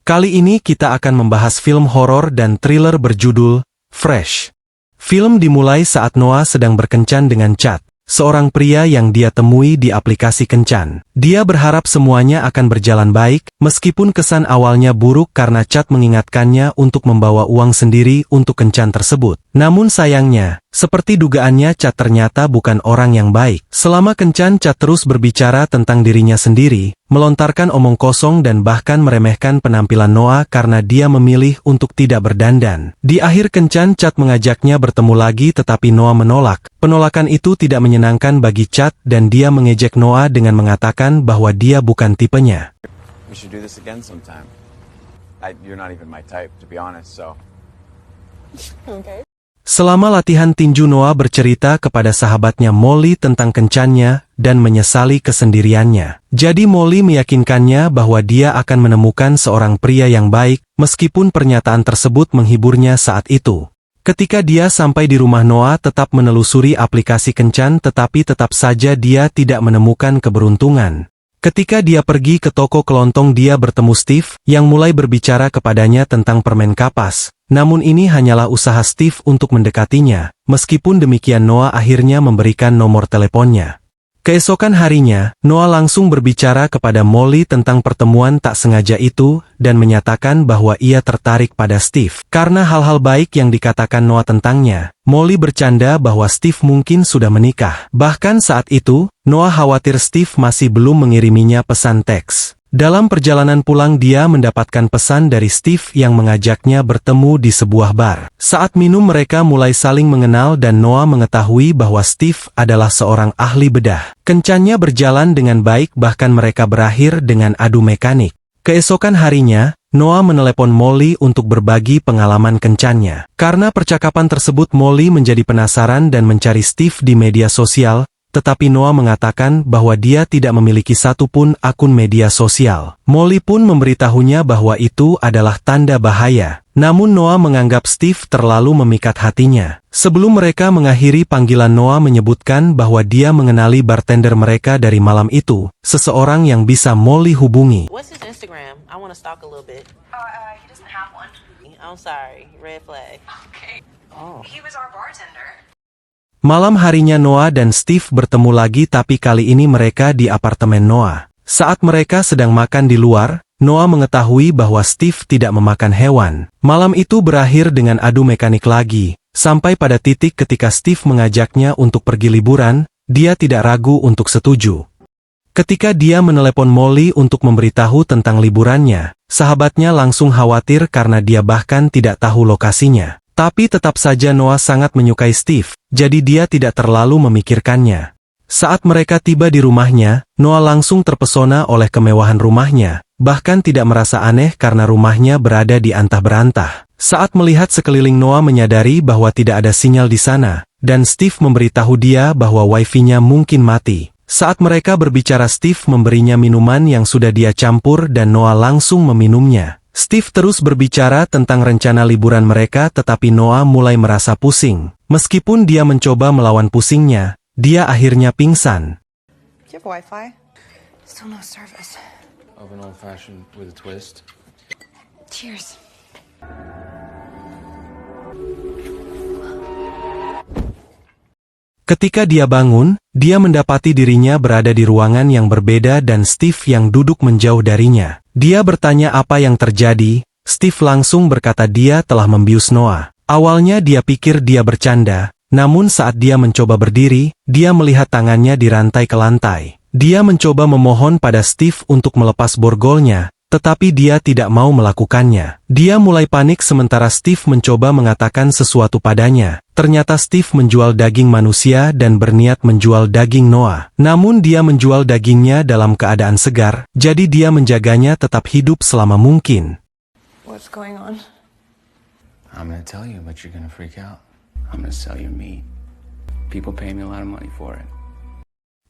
Kali ini kita akan membahas film horor dan thriller berjudul Fresh. Film dimulai saat Noah sedang berkencan dengan Chad, seorang pria yang dia temui di aplikasi kencan. Dia berharap semuanya akan berjalan baik, meskipun kesan awalnya buruk karena Chad mengingatkannya untuk membawa uang sendiri untuk kencan tersebut. Namun sayangnya, seperti dugaannya Chad ternyata bukan orang yang baik. Selama kencan Chad terus berbicara tentang dirinya sendiri, melontarkan omong kosong dan bahkan meremehkan penampilan Noah karena dia memilih untuk tidak berdandan. Di akhir kencan Chad mengajaknya bertemu lagi tetapi Noah menolak. Penolakan itu tidak menyenangkan bagi Chad dan dia mengejek Noah dengan mengatakan bahwa dia bukan tipenya. We should do this again sometime. You're not even my type, to be honest, so. Okay. Selama latihan tinju Noah bercerita kepada sahabatnya Molly tentang kencannya dan menyesali kesendiriannya. Jadi Molly meyakinkannya bahwa dia akan menemukan seorang pria yang baik, meskipun pernyataan tersebut menghiburnya saat itu. Ketika dia sampai di rumah Noah tetap menelusuri aplikasi kencan tetapi tetap saja dia tidak menemukan keberuntungan. Ketika dia pergi ke toko kelontong dia bertemu Steve, yang mulai berbicara kepadanya tentang permen kapas. Namun ini hanyalah usaha Steve untuk mendekatinya, meskipun demikian Noah akhirnya memberikan nomor teleponnya. Keesokan harinya, Noah langsung berbicara kepada Molly tentang pertemuan tak sengaja itu, dan menyatakan bahwa ia tertarik pada Steve. Karena hal-hal baik yang dikatakan Noah tentangnya, Molly bercanda bahwa Steve mungkin sudah menikah. Bahkan saat itu, Noah khawatir Steve masih belum mengiriminya pesan teks. Dalam perjalanan pulang dia mendapatkan pesan dari Steve yang mengajaknya bertemu di sebuah bar. Saat minum mereka mulai saling mengenal dan Noah mengetahui bahwa Steve adalah seorang ahli bedah. Kencannya berjalan dengan baik bahkan mereka berakhir dengan adu mekanik. Keesokan harinya, Noah menelepon Molly untuk berbagi pengalaman kencannya. Karena percakapan tersebut Molly menjadi penasaran dan mencari Steve di media sosial. Tetapi Noah mengatakan bahwa dia tidak memiliki satupun akun media sosial. Molly pun memberitahunya bahwa itu adalah tanda bahaya. Namun Noah menganggap Steve terlalu memikat hatinya. Sebelum mereka mengakhiri panggilan Noah menyebutkan bahwa dia mengenali bartender mereka dari malam itu, seseorang yang bisa Molly hubungi. What's his Instagram? I want to stalk a little bit. He doesn't have one. I'm sorry, red flag. Okay. Oh. He was our bartender. Malam harinya Noah dan Steve bertemu lagi tapi kali ini mereka di apartemen Noah. Saat mereka sedang makan di luar, Noah mengetahui bahwa Steve tidak memakan hewan. Malam itu berakhir dengan adu mekanik lagi, sampai pada titik ketika Steve mengajaknya untuk pergi liburan, dia tidak ragu untuk setuju. Ketika dia menelepon Molly untuk memberitahu tentang liburannya, sahabatnya langsung khawatir karena dia bahkan tidak tahu lokasinya. Tapi tetap saja Noah sangat menyukai Steve, jadi dia tidak terlalu memikirkannya. Saat mereka tiba di rumahnya, Noah langsung terpesona oleh kemewahan rumahnya, bahkan tidak merasa aneh karena rumahnya berada di antah berantah. Saat melihat sekeliling Noah menyadari bahwa tidak ada sinyal di sana, dan Steve memberitahu dia bahwa wifi-nya mungkin mati. Saat mereka berbicara Steve memberinya minuman yang sudah dia campur dan Noah langsung meminumnya. Steve terus berbicara tentang rencana liburan mereka tetapi Noah mulai merasa pusing. Meskipun dia mencoba melawan pusingnya, dia akhirnya pingsan. Do you have Wi-Fi? Still no service. Of an old-fashioned with a twist. Cheers. Ketika dia bangun, dia mendapati dirinya berada di ruangan yang berbeda dan Steve yang duduk menjauh darinya. Dia bertanya apa yang terjadi, Steve langsung berkata dia telah membius Noah. Awalnya dia pikir dia bercanda, namun saat dia mencoba berdiri, dia melihat tangannya dirantai ke lantai. Dia mencoba memohon pada Steve untuk melepas borgolnya, tetapi dia tidak mau melakukannya. Dia mulai panik sementara Steve mencoba mengatakan sesuatu padanya. Ternyata Steve menjual daging manusia dan berniat menjual daging Noah. Namun dia menjual dagingnya dalam keadaan segar, jadi dia menjaganya tetap hidup selama mungkin. What's going on? I'm gonna tell you, but you're gonna freak out. I'm gonna sell your meat. People pay me a lot of money for it.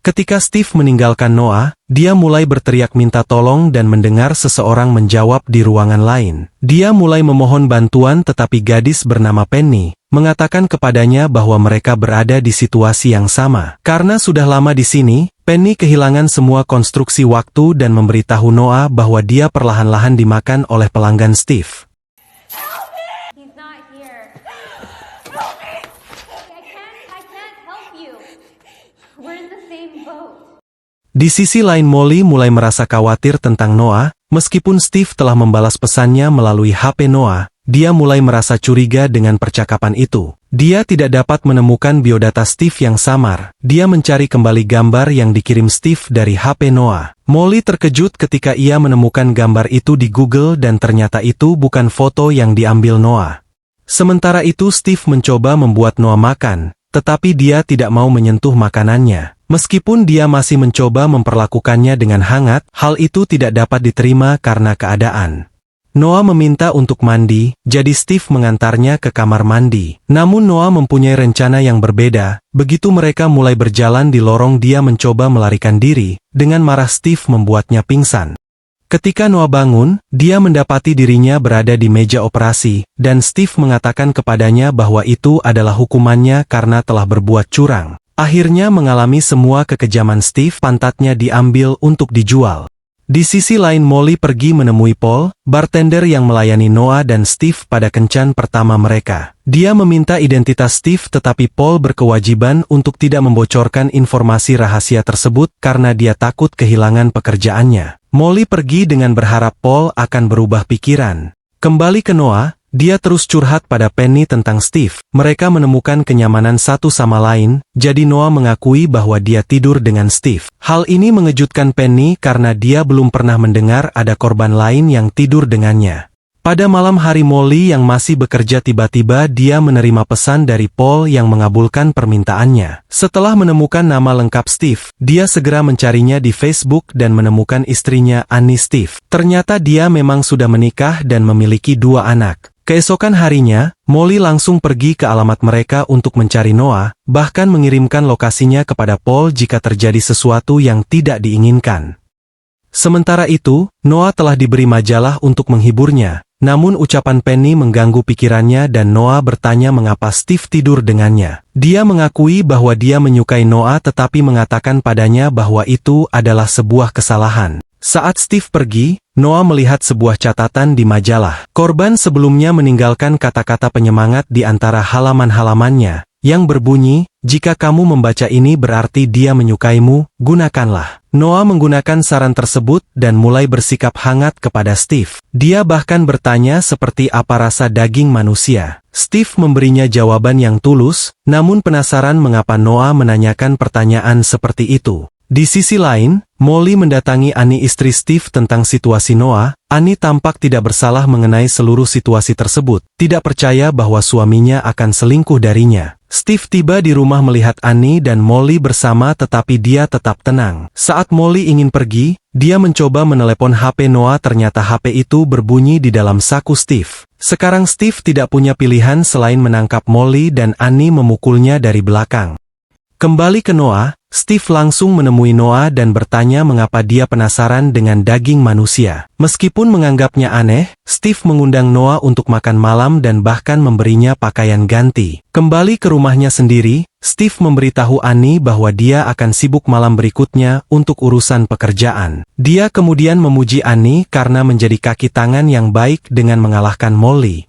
Ketika Steve meninggalkan Noah, dia mulai berteriak minta tolong dan mendengar seseorang menjawab di ruangan lain. Dia mulai memohon bantuan tetapi gadis bernama Penny, mengatakan kepadanya bahwa mereka berada di situasi yang sama. Karena sudah lama di sini, Penny kehilangan semua konstruksi waktu dan memberitahu Noah bahwa dia perlahan-lahan dimakan oleh pelanggan Steve. He's not here. I can't help you. We're in the same boat. Di sisi lain Molly mulai merasa khawatir tentang Noah, meskipun Steve telah membalas pesannya melalui HP Noah. Dia mulai merasa curiga dengan percakapan itu. Dia tidak dapat menemukan biodata Steve yang samar. Dia mencari kembali gambar yang dikirim Steve dari HP Noah. Molly terkejut ketika ia menemukan gambar itu di Google dan ternyata itu bukan foto yang diambil Noah. Sementara itu Steve mencoba membuat Noah makan, tetapi dia tidak mau menyentuh makanannya. Meskipun dia masih mencoba memperlakukannya dengan hangat, hal itu tidak dapat diterima karena keadaan. Noah meminta untuk mandi, jadi Steve mengantarnya ke kamar mandi. Namun Noah mempunyai rencana yang berbeda. Begitu mereka mulai berjalan di lorong dia mencoba melarikan diri, dengan marah Steve membuatnya pingsan. Ketika Noah bangun, dia mendapati dirinya berada di meja operasi, dan Steve mengatakan kepadanya bahwa itu adalah hukumannya karena telah berbuat curang. Akhirnya mengalami semua kekejaman Steve, pantatnya diambil untuk dijual. Di sisi lain Molly pergi menemui Paul, bartender yang melayani Noah dan Steve pada kencan pertama mereka. Dia meminta identitas Steve tetapi Paul berkewajiban untuk tidak membocorkan informasi rahasia tersebut karena dia takut kehilangan pekerjaannya. Molly pergi dengan berharap Paul akan berubah pikiran. Kembali ke Noah, dia terus curhat pada Penny tentang Steve. Mereka menemukan kenyamanan satu sama lain, jadi Noah mengakui bahwa dia tidur dengan Steve. Hal ini mengejutkan Penny karena dia belum pernah mendengar ada korban lain yang tidur dengannya. Pada malam hari Molly yang masih bekerja tiba-tiba dia menerima pesan dari Paul yang mengabulkan permintaannya. Setelah menemukan nama lengkap Steve, dia segera mencarinya di Facebook dan menemukan istrinya Annie Steve. Ternyata dia memang sudah menikah dan memiliki 2 anak. Keesokan harinya, Molly langsung pergi ke alamat mereka untuk mencari Noah, bahkan mengirimkan lokasinya kepada Paul jika terjadi sesuatu yang tidak diinginkan. Sementara itu, Noah telah diberi majalah untuk menghiburnya, namun ucapan Penny mengganggu pikirannya dan Noah bertanya mengapa Steve tidur dengannya. Dia mengakui bahwa dia menyukai Noah tetapi mengatakan padanya bahwa itu adalah sebuah kesalahan. Saat Steve pergi, Noah melihat sebuah catatan di majalah. Korban sebelumnya meninggalkan kata-kata penyemangat di antara halaman-halamannya, yang berbunyi, "Jika kamu membaca ini berarti dia menyukaimu, gunakanlah." Noah menggunakan saran tersebut dan mulai bersikap hangat kepada Steve. Dia bahkan bertanya seperti apa rasa daging manusia. Steve memberinya jawaban yang tulus, namun penasaran mengapa Noah menanyakan pertanyaan seperti itu. Di sisi lain, Molly mendatangi Annie istri Steve tentang situasi Noah. Annie tampak tidak bersalah mengenai seluruh situasi tersebut, tidak percaya bahwa suaminya akan selingkuh darinya. Steve tiba di rumah melihat Annie dan Molly bersama tetapi dia tetap tenang. Saat Molly ingin pergi, dia mencoba menelepon HP Noah ternyata HP itu berbunyi di dalam saku Steve. Sekarang Steve tidak punya pilihan selain menangkap Molly dan Annie memukulnya dari belakang. Kembali ke Noah, Steve langsung menemui Noah dan bertanya mengapa dia penasaran dengan daging manusia. Meskipun menganggapnya aneh, Steve mengundang Noah untuk makan malam dan bahkan memberinya pakaian ganti. Kembali ke rumahnya sendiri, Steve memberitahu Annie bahwa dia akan sibuk malam berikutnya untuk urusan pekerjaan. Dia kemudian memuji Annie karena menjadi kaki tangan yang baik dengan mengalahkan Molly.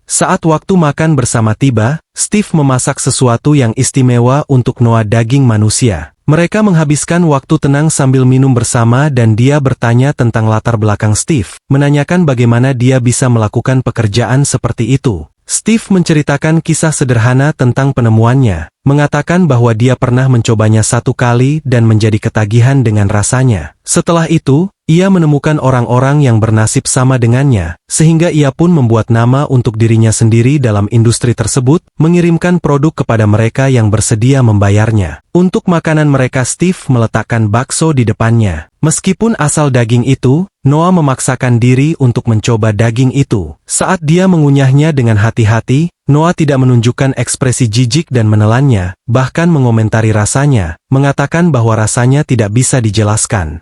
Saat waktu makan bersama tiba, Steve memasak sesuatu yang istimewa untuk Noah daging manusia. Mereka menghabiskan waktu tenang sambil minum bersama dan dia bertanya tentang latar belakang Steve, menanyakan bagaimana dia bisa melakukan pekerjaan seperti itu. Steve menceritakan kisah sederhana tentang penemuannya, mengatakan bahwa dia pernah mencobanya 1 kali dan menjadi ketagihan dengan rasanya. Setelah itu, ia menemukan orang-orang yang bernasib sama dengannya, sehingga ia pun membuat nama untuk dirinya sendiri dalam industri tersebut, mengirimkan produk kepada mereka yang bersedia membayarnya. Untuk makanan mereka Steve meletakkan bakso di depannya. Meskipun asal daging itu, Noah memaksakan diri untuk mencoba daging itu. Saat dia mengunyahnya dengan hati-hati, Noah tidak menunjukkan ekspresi jijik dan menelannya, bahkan mengomentari rasanya, mengatakan bahwa rasanya tidak bisa dijelaskan.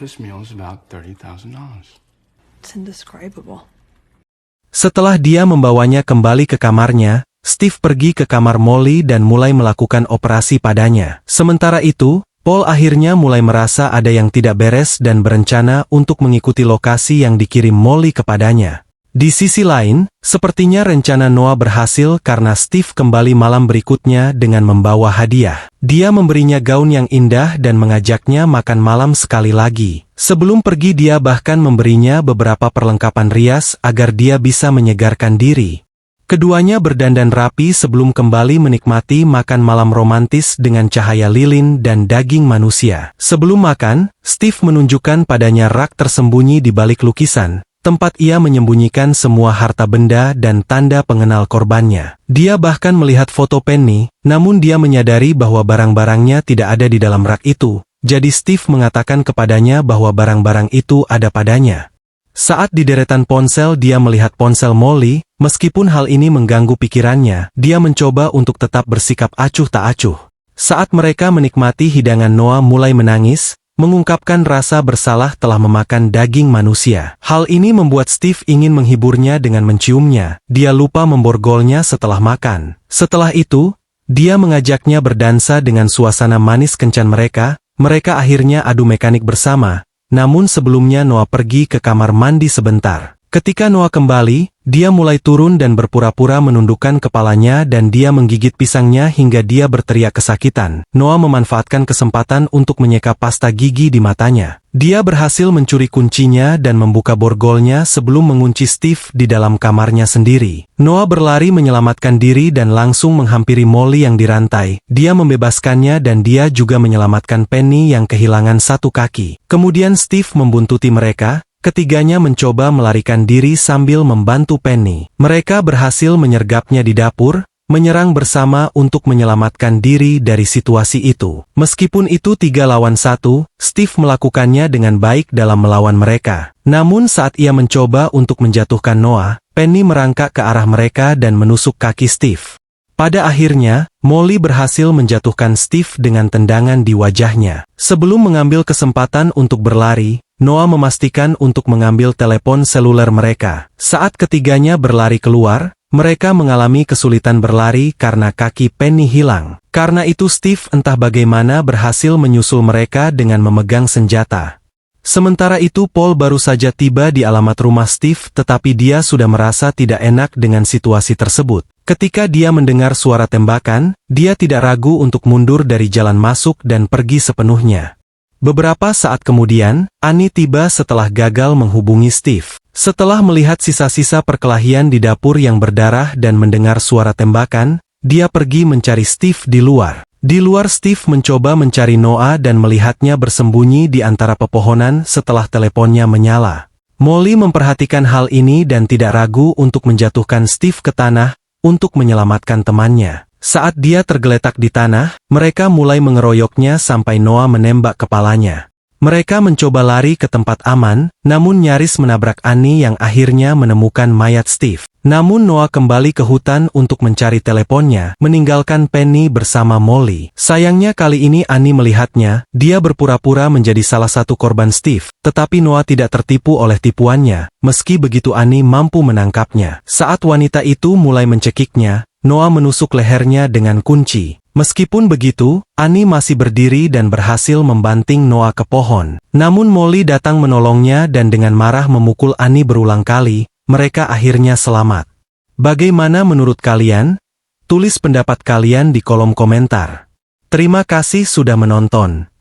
This meal is about $30,000. It's indescribable. Setelah dia membawanya kembali ke kamarnya, Steve pergi ke kamar Molly dan mulai melakukan operasi padanya. Sementara itu, Paul akhirnya mulai merasa ada yang tidak beres dan berencana untuk mengikuti lokasi yang dikirim Molly kepadanya. Di sisi lain, sepertinya rencana Noah berhasil karena Steve kembali malam berikutnya dengan membawa hadiah. Dia memberinya gaun yang indah dan mengajaknya makan malam sekali lagi. Sebelum pergi dia bahkan memberinya beberapa perlengkapan rias agar dia bisa menyegarkan diri. Keduanya berdandan rapi sebelum kembali menikmati makan malam romantis dengan cahaya lilin dan daging manusia. Sebelum makan, Steve menunjukkan padanya rak tersembunyi di balik lukisan, tempat ia menyembunyikan semua harta benda dan tanda pengenal korbannya. Dia bahkan melihat foto Penny, namun dia menyadari bahwa barang-barangnya tidak ada di dalam rak itu, jadi Steve mengatakan kepadanya bahwa barang-barang itu ada padanya. Saat di deretan ponsel dia melihat ponsel Molly, meskipun hal ini mengganggu pikirannya, dia mencoba untuk tetap bersikap acuh tak acuh. Saat mereka menikmati hidangan Noah mulai menangis, mengungkapkan rasa bersalah telah memakan daging manusia. Hal ini membuat Steve ingin menghiburnya dengan menciumnya. Dia lupa memborgolnya setelah makan. Setelah itu, dia mengajaknya berdansa dengan suasana manis kencan mereka. Mereka akhirnya adu mekanik bersama. Namun sebelumnya Noah pergi ke kamar mandi sebentar. Ketika Noah kembali, dia mulai turun dan berpura-pura menundukkan kepalanya dan dia menggigit pisangnya hingga dia berteriak kesakitan. Noah memanfaatkan kesempatan untuk menyeka pasta gigi di matanya. Dia berhasil mencuri kuncinya dan membuka borgolnya sebelum mengunci Steve di dalam kamarnya sendiri. Noah berlari menyelamatkan diri dan langsung menghampiri Molly yang dirantai. Dia membebaskannya dan dia juga menyelamatkan Penny yang kehilangan satu kaki. Kemudian Steve membuntuti mereka. Ketiganya mencoba melarikan diri sambil membantu Penny. Mereka berhasil menyergapnya di dapur, menyerang bersama untuk menyelamatkan diri dari situasi itu. Meskipun itu 3 lawan 1, Steve melakukannya dengan baik dalam melawan mereka. Namun saat ia mencoba untuk menjatuhkan Noah, Penny merangkak ke arah mereka dan menusuk kaki Steve. Pada akhirnya, Molly berhasil menjatuhkan Steve dengan tendangan di wajahnya. Sebelum mengambil kesempatan untuk berlari, Noah memastikan untuk mengambil telepon seluler mereka. Saat ketiganya berlari keluar, mereka mengalami kesulitan berlari karena kaki Penny hilang. Karena itu Steve entah bagaimana berhasil menyusul mereka dengan memegang senjata. Sementara itu Paul baru saja tiba di alamat rumah Steve tetapi dia sudah merasa tidak enak dengan situasi tersebut. Ketika dia mendengar suara tembakan, dia tidak ragu untuk mundur dari jalan masuk dan pergi sepenuhnya. Beberapa saat kemudian, Annie tiba setelah gagal menghubungi Steve. Setelah melihat sisa-sisa perkelahian di dapur yang berdarah dan mendengar suara tembakan, dia pergi mencari Steve di luar. Di luar Steve mencoba mencari Noah dan melihatnya bersembunyi di antara pepohonan setelah teleponnya menyala. Molly memperhatikan hal ini dan tidak ragu untuk menjatuhkan Steve ke tanah untuk menyelamatkan temannya. Saat dia tergeletak di tanah, mereka mulai mengeroyoknya sampai Noah menembak kepalanya. Mereka mencoba lari ke tempat aman, namun nyaris menabrak Annie yang akhirnya menemukan mayat Steve. Namun Noah kembali ke hutan untuk mencari teleponnya, meninggalkan Penny bersama Molly. Sayangnya kali ini Annie melihatnya, dia berpura-pura menjadi salah satu korban Steve, tetapi Noah tidak tertipu oleh tipuannya, meski begitu Annie mampu menangkapnya. Saat wanita itu mulai mencekiknya, Noah menusuk lehernya dengan kunci. Meskipun begitu, Annie masih berdiri dan berhasil membanting Noah ke pohon. Namun Molly datang menolongnya dan dengan marah memukul Annie berulang kali, mereka akhirnya selamat. Bagaimana menurut kalian? Tulis pendapat kalian di kolom komentar. Terima kasih sudah menonton.